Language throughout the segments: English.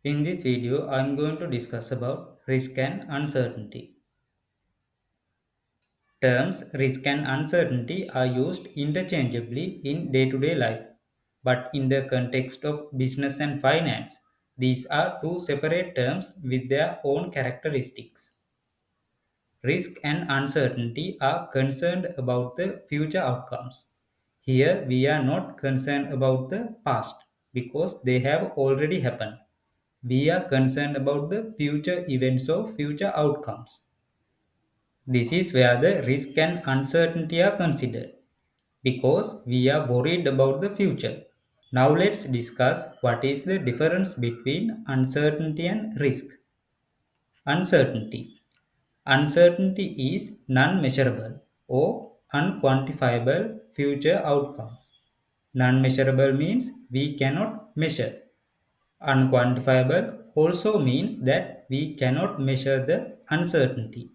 In this video, I am going to discuss about risk and uncertainty. Terms risk and uncertainty are used interchangeably in day-to-day life, but in the context of business and finance, these are two separate terms with their own characteristics. Risk and uncertainty are concerned about the future outcomes. Here, we are not concerned about the past because they have already happened. We are concerned about the future events or future outcomes. This is where the risk and uncertainty are considered because we are worried about the future. Now let's discuss what is the difference between uncertainty and risk. Uncertainty. Uncertainty is non-measurable or unquantifiable future outcomes. Non-measurable means we cannot measure. Unquantifiable also means that we cannot measure the uncertainty.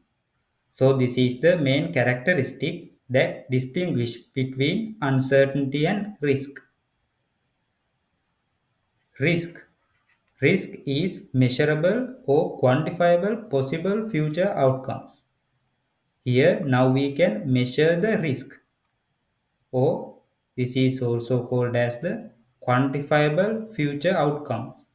So this is the main characteristic that distinguish between uncertainty and risk. Risk. Risk is measurable or quantifiable possible future outcomes. Here now we can measure the risk, or this is also called as the quantifiable future outcomes.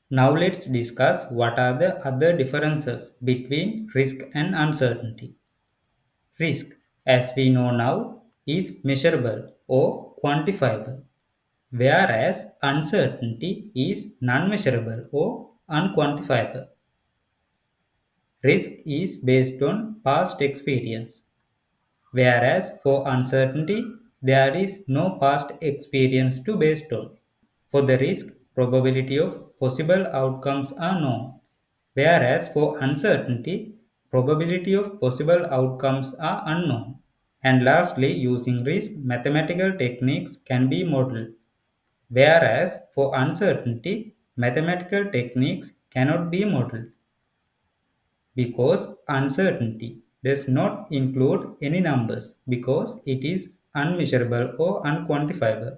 Now let's discuss what are the other differences between risk and uncertainty. Risk, as we know now, is measurable or quantifiable, whereas uncertainty is non-measurable or unquantifiable. Risk is based on past experience, whereas for uncertainty, there is no past experience to base on. For the risk, probability of possible outcomes are known, whereas for uncertainty, probability of possible outcomes are unknown. And lastly, using risk, mathematical techniques can be modeled, whereas for uncertainty, mathematical techniques cannot be modeled because uncertainty does not include any numbers because it is unmeasurable or unquantifiable.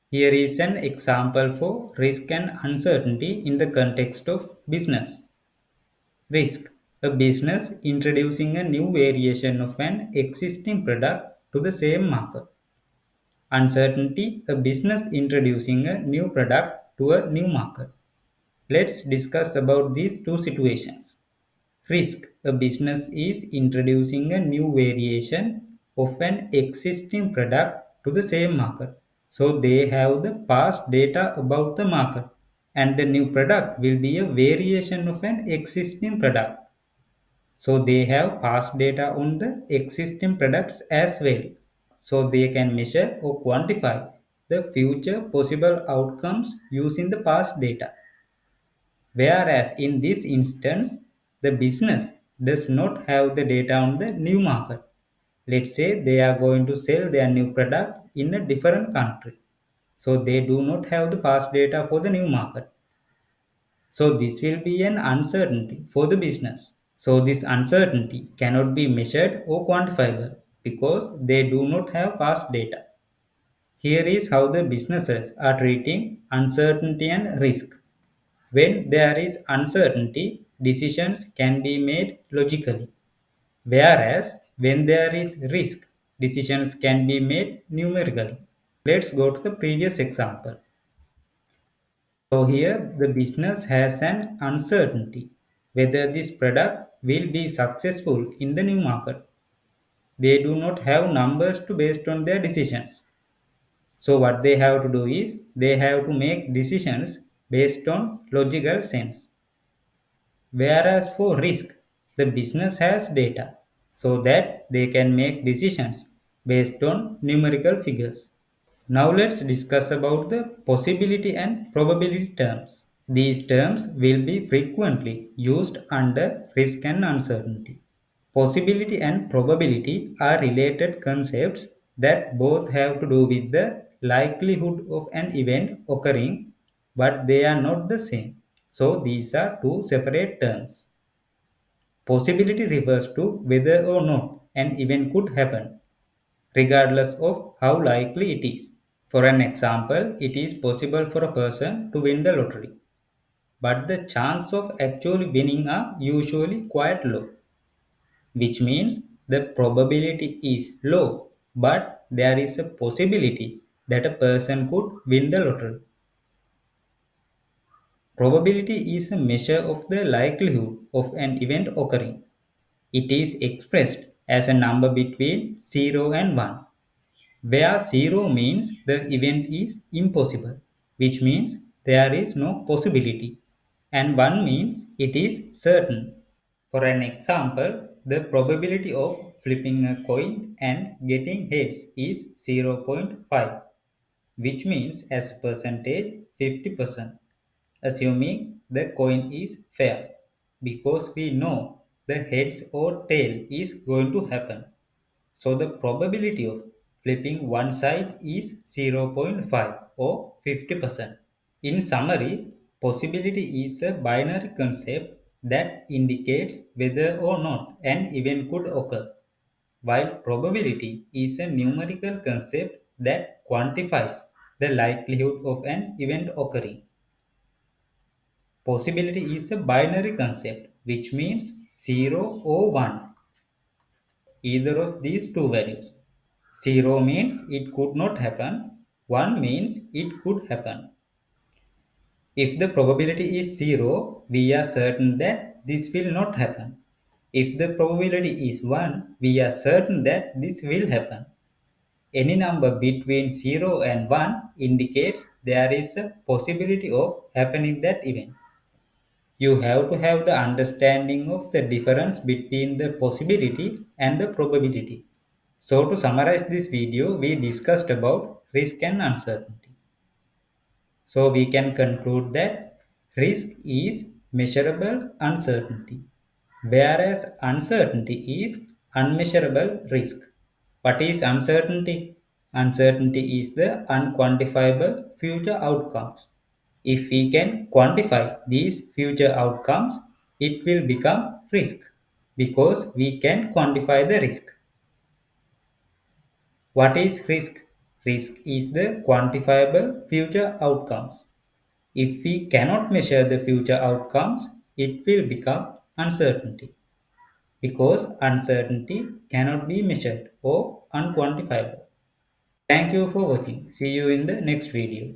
Here is an example for risk and uncertainty in the context of business. Risk. A business introducing a new variation of an existing product to the same market. Uncertainty. A business introducing a new product to a new market. Let's discuss about these two situations. Risk. A business is introducing a new variation of an existing product to the same market. So they have the past data about the market and the new product will be a variation of an existing product. So they have past data on the existing products as well. So they can measure or quantify the future possible outcomes using the past data. Whereas in this instance, the business does not have the data on the new market. Let's say they are going to sell their new product in a different country. So they do not have the past data for the new market. So this will be an uncertainty for the business. So this uncertainty cannot be measured or quantifiable because they do not have past data. Here is how the businesses are treating uncertainty and risk. When there is uncertainty, decisions can be made logically, whereas when there is risk, decisions can be made numerically. Let's go to the previous example. So here the business has an uncertainty whether this product will be successful in the new market. They do not have numbers to based on their decisions. So what they have to do is they have to make decisions based on logical sense. Whereas for risk, the business has data so that they can make decisions based on numerical figures. Now let's discuss about the possibility and probability terms. These terms will be frequently used under risk and uncertainty. Possibility and probability are related concepts that both have to do with the likelihood of an event occurring, but they are not the same. So these are two separate terms. Possibility refers to whether or not an event could happen, regardless of how likely it is. For an example, it is possible for a person to win the lottery. but the chance of actually winning are usually quite low, which means the probability is low, but there is a possibility that a person could win the lottery. Probability is a measure of the likelihood of an event occurring. It is expressed as a number between 0 and 1, where 0 means the event is impossible, which means there is no possibility, and 1 means it is certain. For an example, the probability of flipping a coin and getting heads is 0.5, which means as percentage 50%, assuming the coin is fair, because we know the heads or tail is going to happen. So the probability of flipping one side is 0.5 or 50%. In summary, possibility is a binary concept that indicates whether or not an event could occur, while probability is a numerical concept that quantifies the likelihood of an event occurring. Possibility is a binary concept, which means 0 or 1, either of these two values. 0 means it could not happen, 1 means it could happen. If the probability is 0, we are certain that this will not happen. If the probability is 1, we are certain that this will happen. Any number between 0 and 1 indicates there is a possibility of happening that event. You have to have the understanding of the difference between the possibility and the probability. So to summarize this video, we discussed about risk and uncertainty. So we can conclude that risk is measurable uncertainty, whereas uncertainty is unmeasurable risk. What is uncertainty? Uncertainty is the unquantifiable future outcomes. If we can quantify these future outcomes, it will become risk because we can quantify the risk. What is risk? Risk is the quantifiable future outcomes. If we cannot measure the future outcomes, it will become uncertainty because uncertainty cannot be measured or unquantifiable. Thank you for watching. See you in the next video.